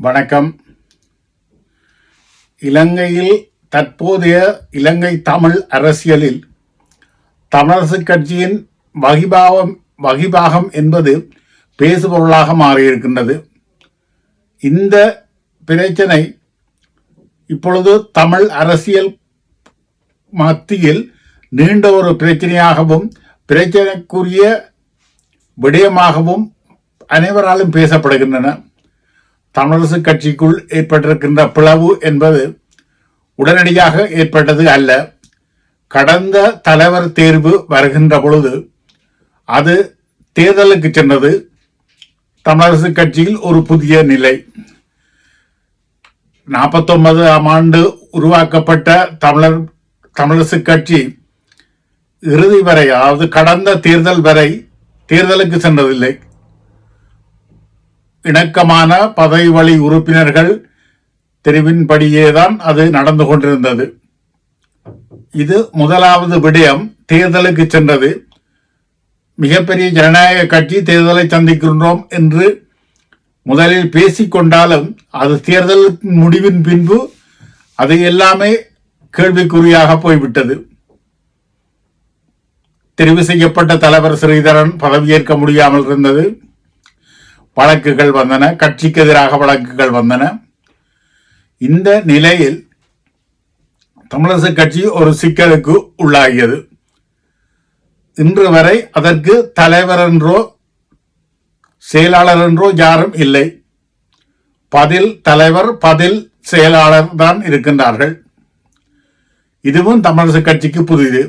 வணக்கம். இலங்கையில் தற்போதைய இலங்கை தமிழ் அரசியலில் தமிழரசு கட்சியின் வகிபாகம் என்பது பேசுபொருளாக மாறியிருக்கின்றது. இந்த பிரச்சனை இப்பொழுது தமிழ் அரசியல் மத்தியில் நீண்ட ஒரு பிரச்சனையாகவும் பிரச்சனைக்குரிய விடயமாகவும் அனைவராலும் பேசப்படுகின்றன. தமிழரசு கட்சிக்குள் ஏற்பட்டிருக்கின்ற பிளவு என்பது உடனடியாக ஏற்பட்டது அல்ல. கடந்த தலைவர் தேர்வு வருகின்ற பொழுது அது தேர்தலுக்கு சென்றது. தமிழரசு கட்சியில் ஒரு புதிய நிலை. 49ஆம் ஆண்டு உருவாக்கப்பட்ட தமிழரசு கட்சி இறுதி வரை, அதாவது கடந்த தேர்தல் வரை தேர்தலுக்கு சென்றதில்லை. இணக்கமான பதவி வழி உறுப்பினர்கள் தெரிவின்படியேதான் அது நடந்து கொண்டிருந்தது. இது முதலாவது விடயம். தேர்தலுக்கு சென்றது. மிகப்பெரிய ஜனநாயக கட்சி தேர்தலை சந்திக்கின்றோம் என்று முதலில் பேசிக்கொண்டாலும் அது தேர்தல் முடிவின் பின்பு அது எல்லாமே கேள்விக்குறியாக போய்விட்டது. தெரிவு செய்யப்பட்ட தலைவர் ஸ்ரீதரன் பதவியேற்க முடியாமல் இருந்தது. வழக்குகள் வந்தன, கட்சிக்கு எதிராக வழக்குகள் வந்தன. இந்த நிலையில் தமிழரசு கட்சி ஒரு சிக்கலுக்கு உள்ளாகியது. இன்று வரை அதற்கு தலைவர் என்றோ செயலாளர் என்றோ யாரும் இல்லை. பதில் தலைவர், பதில் செயலாளர் தான் இருக்கின்றார்கள். இதுவும் தமிழரசு கட்சிக்கு புதிது.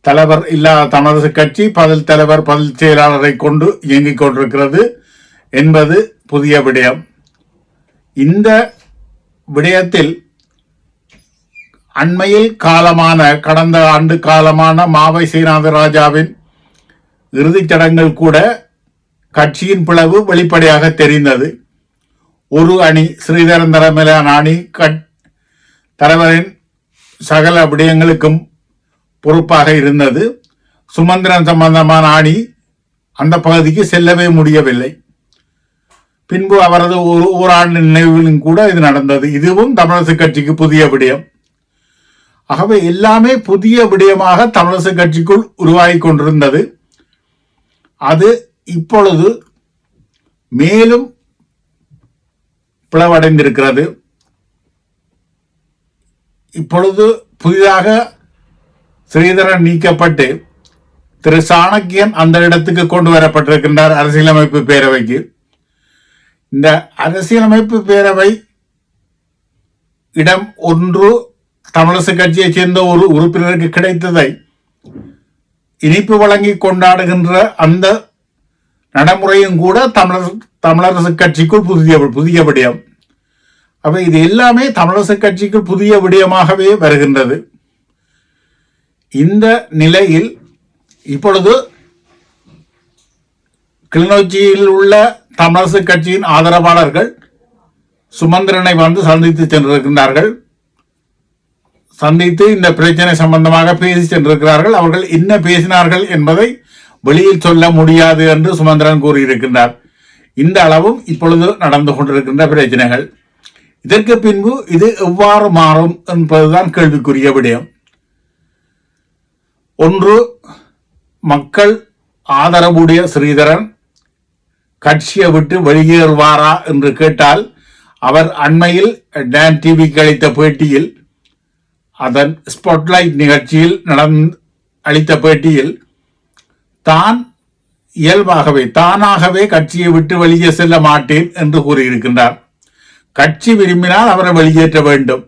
தலைவர் இல்லாத தமிழரசு கட்சி பதில் தலைவர், பதில் செயலாளரை கொண்டு இயங்கிக் கொண்டிருக்கிறது என்பது புதிய விடயம். இந்த விடயத்தில் அண்மையில் கடந்த ஆண்டு காலமான மாவை சீனாதராஜாவின் இறுதிச் சடங்குகள் கூட கட்சியின் பிளவு வெளிப்படையாக தெரிந்தது. ஒரு அணி, ஸ்ரீதரன் தலைமையிலான அணி தலைவரின் சகல விடயங்களுக்கும் பொறுப்பாக இருந்தது. சுமந்திரன் சம்பந்தமான அணி அந்த பகுதிக்கு செல்லவே முடியவில்லை. பின்பு அவரது ஓராண்டு நினைவிலும் கூட இது நடந்தது. இதுவும் தமிழரசு கட்சிக்கு புதிய விடயம். ஆகவே எல்லாமே புதிய விடயமாக தமிழரசு கட்சிக்குள் உருவாகி கொண்டிருந்தது. அது இப்பொழுது மேலும் பிளவடைந்திருக்கிறது. இப்பொழுது புதிதாக ஸ்ரீதரன் நீக்கப்பட்டு திரு சாணக்கியன் அந்த இடத்துக்கு கொண்டு வரப்பட்டிருக்கின்றார் அரசியலமைப்பு பேரவைக்கு. இந்த அரசியலமைப்பு பேரவை இடம் ஒன்று தமிழரசு கட்சியைச் சேர்ந்த ஒரு உறுப்பினருக்கு கிடைத்ததை இனிப்பு வழங்கி கொண்டாடுகின்ற அந்த நடைமுறையும் கூட தமிழரசு கட்சிக்குள் புதிய விடயம். அவை இது எல்லாமே தமிழரசு கட்சிக்குள் புதிய விடயமாகவே வருகின்றது. இந்த நிலையில் இப்பொழுது கிளிநொச்சியில் உள்ள தமிழரசு கட்சியின் ஆதரவாளர்கள் சுமந்திரனை வந்து சந்தித்து சென்றிருக்கின்றார்கள். சந்தித்து இந்த பிரச்சனை சம்பந்தமாக பேசி சென்றிருக்கிறார்கள். அவர்கள் என்ன பேசினார்கள் என்பதை வெளியில் சொல்ல முடியாது என்று சுமந்திரன் கூறியிருக்கின்றார். இந்த அளவும் இப்பொழுது நடந்து கொண்டிருக்கின்ற பிரச்சனைகள். இதற்கு பின்பு இது எவ்வாறு மாறும் என்பதுதான் கேள்விக்குரிய விடயம். ஒன்று, மக்கள் ஆதரவுடைய ஸ்ரீதரன் கட்சியை விட்டு வெளியேறுவாரா என்று கேட்டால், அவர் அண்மையில் டான் டிவிக்கு அளித்த பேட்டியில், அதன் ஸ்பாட்லைட் நிகழ்ச்சியில் அளித்த பேட்டியில் தான் தானாகவே கட்சியை விட்டு வெளியே செல்ல மாட்டேன் என்று கூறியிருக்கின்றார். கட்சி விரும்பினால் அவரை வெளியேற்ற வேண்டும்.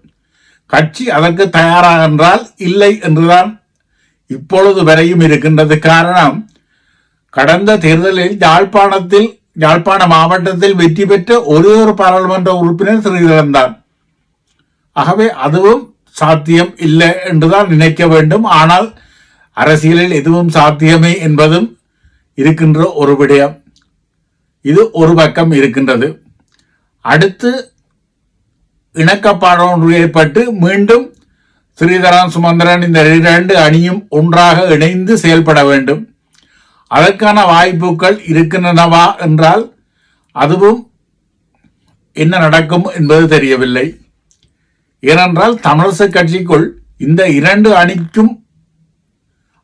கட்சி அதற்கு தயாராக என்றால் இல்லை என்றுதான் இப்பொழுது வரையும் இருக்கின்றது. காரணம், கடந்த தேர்தலில் யாழ்ப்பாண மாவட்டத்தில் வெற்றி பெற்ற ஒரே ஒரு பாராளுமன்ற உறுப்பினர் ஸ்ரீதரன் தான். ஆகவே அதுவும் சாத்தியம் இல்லை என்றுதான் நினைக்க வேண்டும். ஆனால் அரசியலில் எதுவும் சாத்தியமே என்பதும் இருக்கின்ற ஒரு விடயம். இது ஒரு பக்கம் இருக்கின்றது. அடுத்து இணக்கப்பாடு ஏற்பட்டு மீண்டும் ஸ்ரீதரன், சுமந்திரன் இந்த இரண்டு அணியும் ஒன்றாக இணைந்து செயல்பட வேண்டும். அதற்கான வாய்ப்புகள் இருக்கின்றனவா என்றால் அதுவும் என்ன நடக்கும் என்பது தெரியவில்லை. ஏனென்றால் தமிழரசு கட்சிக்குள் இந்த இரண்டு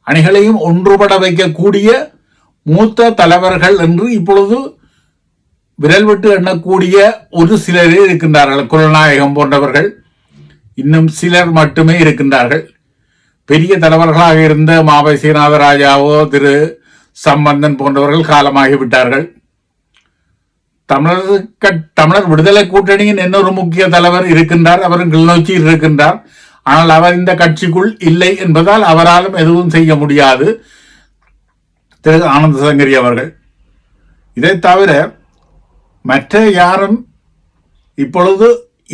அணிகளையும் ஒன்றுபட வைக்கக்கூடிய மூத்த தலைவர்கள் என்று இப்பொழுது விரல் விட்டு எண்ணக்கூடிய ஒரு சிலரே இருக்கின்றார்கள். குலநாயகம் போன்றவர்கள் இன்னும் சிலர் மட்டுமே இருக்கின்றார்கள். பெரிய தலைவர்களாக இருந்த மாவை சீனாதராஜாவோ திரு சம்பந்தன் போன்றவர்கள் காலமாகிவிட்டார்கள். தமிழர் விடுதலை கூட்டணியின் இன்னொரு முக்கிய தலைவர் இருக்கின்றார். அவரும் கிளிநொச்சியில் இருக்கின்றார். ஆனால் அவர் இந்த கட்சிக்குள் இல்லை என்பதால் அவராலும் எதுவும் செய்ய முடியாது திரு ஆனந்த சங்கரி அவர்கள். இதை தவிர மற்ற யாரும் இப்பொழுது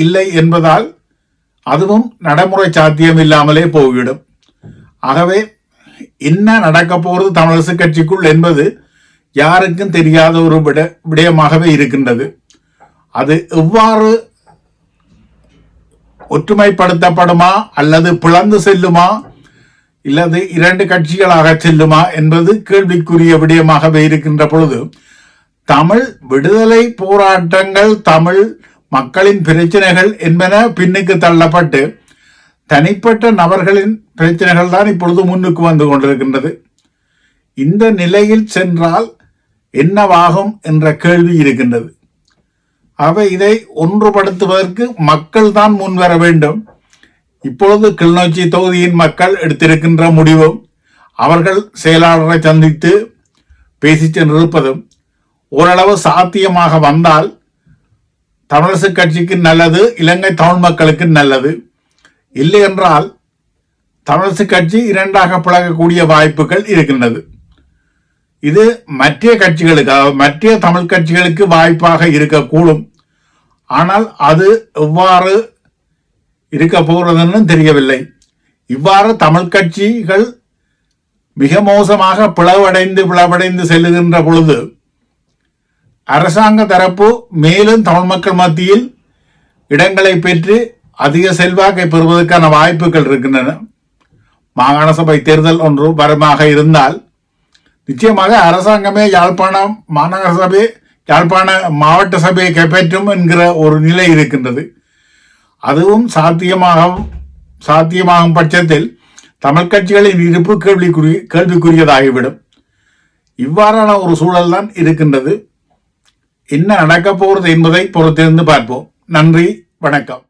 இல்லை என்பதால் அதுவும் நடைமுறை சாத்தியம் இல்லாமலே போய்விடும். ஆகவே என்ன நடக்கப் போகிறது தமிழரசு கட்சிக்குள் என்பது யாருக்கும் தெரியாத ஒரு விடயமாகவே இருக்கின்றது. அது எவ்வாறு ஒற்றுமைப்படுத்தப்படுமா அல்லது பிளந்து செல்லுமா இல்லது இரண்டு கட்சிகளாக செல்லுமா என்பது கேள்விக்குரிய விடயமாகவே இருக்கின்ற பொழுது, தமிழ் விடுதலை போராட்டங்கள், தமிழ் மக்களின் பிரச்சனைகள் என்பன பின்னுக்கு தள்ளப்பட்டு தனிப்பட்ட நபர்களின் பிரச்சனைகள் தான் இப்பொழுது முன்னுக்கு வந்து கொண்டிருக்கின்றது. இந்த நிலையில் சென்றால் என்னவாகும் என்ற கேள்வி இருக்கின்றது. அவை இதை ஒன்றுபடுத்துவதற்கு மக்கள் தான் முன்வர வேண்டும். இப்பொழுது கிளிநொச்சி தொகுதியின் மக்கள் எடுத்திருக்கின்ற முடிவும் அவர்கள் செயலாளரை சந்தித்து பேசி சென்றிருப்பதும் ஓரளவு சாத்தியமாக வந்தால் தமிழரசு கட்சிக்கு நல்லது, இலங்கை தமிழ் மக்களுக்கு நல்லது. இல்லை என்றால் தமிழரசு கட்சி இரண்டாக பிளக்கக்கூடிய வாய்ப்புகள் இருக்கின்றது. இது மற்ற கட்சிகளுக்கு, மற்ற தமிழ் கட்சிகளுக்கு வாய்ப்பாக இருக்கக்கூடும். ஆனால் அது எவ்வாறு இருக்க போகிறதுன்னு தெரியவில்லை. இவ்வாறு தமிழ் கட்சிகள் மிக மோசமாக பிளவடைந்து செல்லுகின்ற பொழுது அரசாங்க தரப்பு மேலும் தமிழ் மக்கள் மத்தியில் இடங்களை பெற்று அதிக செல்வாக்கை பெறுவதற்கான வாய்ப்புகள் இருக்கின்றன. மாகாண சபை தேர்தல் ஒன்று வரமாக இருந்தால் நிச்சயமாக அரசாங்கமே யாழ்ப்பாணம் மாநகர சபை, யாழ்ப்பாண மாவட்ட சபையை கைப்பற்றும் என்கிற ஒரு நிலை இருக்கின்றது. அதுவும் சாத்தியமாகும் பட்சத்தில் தமிழ் கட்சிகளின் இருப்பு கேள்விக்குரியதாகிவிடும். இவ்வாறான ஒரு சூழல் தான் இருக்கின்றது. என்ன நடக்கப் போகிறது என்பதை பொறுத்திருந்து பார்ப்போம். நன்றி, வணக்கம்.